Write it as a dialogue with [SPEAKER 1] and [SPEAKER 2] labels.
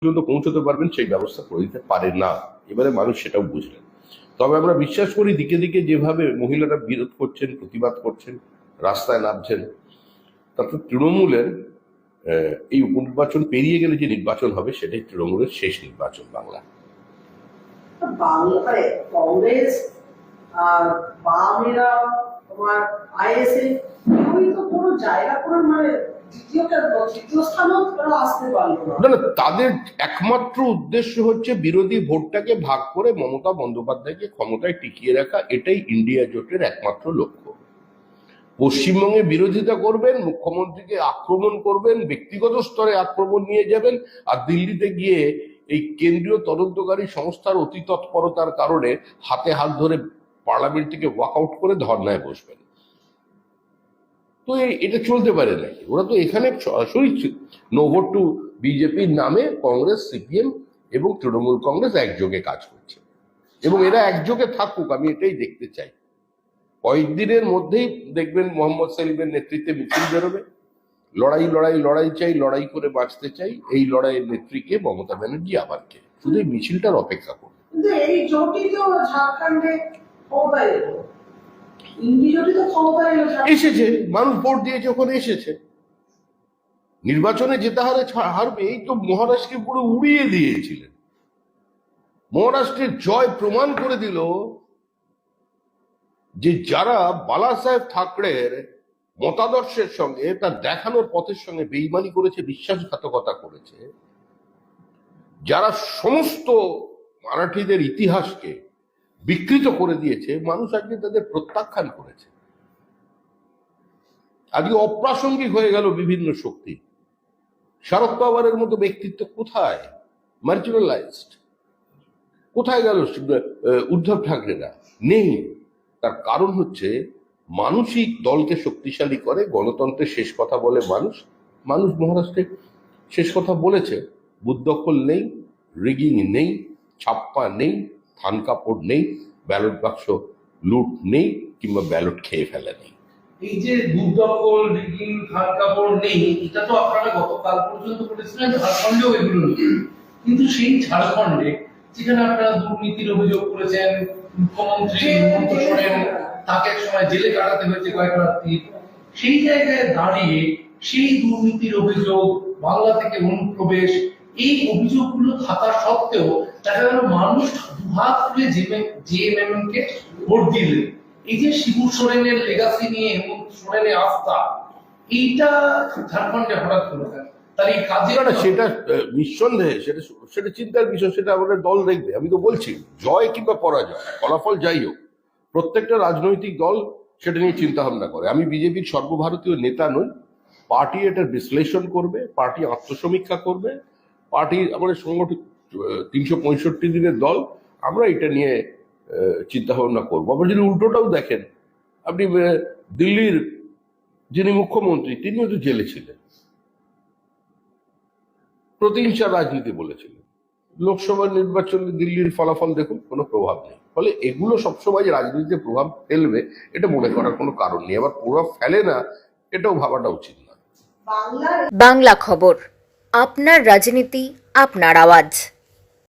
[SPEAKER 1] পর্যন্ত পৌঁছতে পারবেন সেই ব্যবস্থা করে দিতে পারে না। এবারে মানুষ সেটাও বুঝলেন। তবে আমরা বিশ্বাস করি দিকে দিকে যেভাবে মহিলারা বিরোধ করছেন, প্রতিবাদ করছেন, রাস্তায় নামছেন, তাতে তৃণমূলের এই উপনির্বাচন পেরিয়ে গেলে যে নির্বাচন হবে সেটাই তৃণমূলের শেষ নির্বাচন বাংলা।
[SPEAKER 2] বাংলায় কংগ্রেস আর বামেরা তোমার আইএসএফ তো কোনো জায়গা করে মানে তৃতীয় স্থানও আসতে পারলো না।
[SPEAKER 1] না, তাদের একমাত্র উদ্দেশ্য হচ্ছে বিরোধী ভোটটাকে ভাগ করে মমতা বন্দ্যোপাধ্যায়কে ক্ষমতায় টিকিয়ে রাখা। এটাই ইন্ডিয়া জোটের একমাত্র লক্ষ্য। পশ্চিমবঙ্গে বিরোধিতা করবেন, মুখ্যমন্ত্রীকে আক্রমণ করবেন, ব্যক্তিগত স্তরে আক্রমণ নিয়ে যাবেন, আর দিল্লিতে গিয়ে এই কেন্দ্রীয় তদন্তকারী সংস্থার অতি তৎপরতার কারণে হাতে হাত ধরে পার্লামেন্ট থেকে ওয়াকআউট করে ধর্নায় বসবেন। তো এটা চলতে পারে নাকি? ওরা তো এখানে সরাসরি নো ভোট টু বিজেপির নামে কংগ্রেস, সিপিএম এবং তৃণমূল কংগ্রেস একযোগে কাজ করছে, এবং এরা একযোগে থাকুক, আমি এটাই দেখতে চাই। কয়েকদিনের মধ্যেই দেখবেন মোহাম্মদ সেলিমের নেতৃত্বে মিছিল বেরোবে, লড়াই লড়াই লড়াই চাই, লড়াই করে বাঁচতে চাই, এই লড়াইয়ের নেত্রীকে মমতা ব্যানার্জি আবার কে, শুধু এই মিছিলটার অপেক্ষা করবে।
[SPEAKER 2] কিন্তু এই জোটই তো ঝাড়খণ্ডে ক্ষমতায় এলো, ইন্ডি জোটই তো ক্ষমতায় এলো,
[SPEAKER 1] এসেছে, মানুষ ভোট দিয়েছে, ওখানে এসেছে, নির্বাচনে যেতে হারবে। এই তো মহারাষ্ট্রকে পুরো উড়িয়ে দিয়েছিলেন। মহারাষ্ট্রের জয় প্রমাণ করে দিল যে যারা বালা সাহেব ঠাকরের মতাদর্শের সঙ্গে, তার দেখানোর পথের সঙ্গে বেইমানি করেছে, বিশ্বাসঘাতকতা করেছে, যারা সমস্ত মারাঠিদের ইতিহাসকে বিকৃত করে দিয়েছে, মানুষ আজকে তাদের প্রত্যাখ্যান করেছে। আজকে অপ্রাসঙ্গিক হয়ে গেল বিভিন্ন শক্তি। শরদ পাওয়ারের মতো ব্যক্তিত্ব কোথায়? মার্জিনালাইজড। কোথায় গেল উদ্ধব ঠাকরেরা? নেই। তার কারণ হচ্ছে মানুষই দলকে শক্তিশালী করে, গণতন্ত্রের শেষ কথা বলে মানুষ। মানুষ মহারাষ্ট্রে শেষ কথা বলেছে। বুদ্ধকল নেই, রিগিং নেই, ছাপ্পা নেই, থান কাপড় নেই, ব্যালট বাক্স লুট নেই, কিংবা ব্যালট খেয়ে ফেলা নেই।
[SPEAKER 3] এই যে দুর্দখল, রিগিং, থান কাপড় নেই, এটা তো আপনারা গতকাল পর্যন্ত বলেছিলেন ঝাড়খণ্ডেও এগুলো নেই। কিন্তু সেই ঝাড়খণ্ডে যেখানে আপনারা দুর্নীতির অভিযোগ করেছেন, মুখ্যমন্ত্রী হেমন্ত সোরেন, তাকে এক সময় জেলে কাটাতে হয়েছে কয়েক রাত্রি, সেই জায়গায় দাঁড়িয়ে সেই দুর্নীতির অভিযোগ, বাংলা থেকে অনুপ্রবেশ, এই অভিযোগগুলো থাকা সত্ত্বেও দেখা গেল মানুষ দুহাত খুলে জেএমএম কে ভোট দিলেন। এই যে শিবু সোরেনের লেগাসি নিয়ে হেমন্ত সোরেনের আস্থা, এইটা ঝাড়খণ্ডে হঠাৎ করে যায়।
[SPEAKER 1] সেটা নিঃসন্দেহে সেটা চিন্তার বিষয়, সেটা আমাদের দল দেখবে। আমি তো বলছি, জয় কিংবা পরাজয়, ফলাফল যাই হোক, প্রত্যেকটা রাজনৈতিক দল সেটা নিয়ে চিন্তা ভাবনা করে। আমি বিজেপির সর্বভারতীয় নেতা নই। পার্টি এটার বিশ্লেষণ করবে, পার্টি আত্মসমীক্ষা করবে, পার্টি আমাদের সংগঠিত 365 দিনের দল, আমরা এটা নিয়ে চিন্তা ভাবনা করবো। আবার যদি উল্টোটাও দেখেন, আপনি দিল্লির যিনি মুখ্যমন্ত্রী, তিনিও তো জেলে ছিলেন, প্রতিহিংসা রাজনীতি বলেছিলেন। লোকসভা নির্বাচনে দিল্লির ফলাফল দেখুন, কোনো প্রভাব নেই। ফলে এগুলো সবসময় রাজনীতিতে প্রভাব ফেলবে এটা মনে করার কোনো কারণ নেই। আবার প্রভাব ফেলে না, এটাও ভাবাটা উচিত না।
[SPEAKER 4] বাংলা খবর, আপনার রাজনীতি, আপনার আওয়াজ।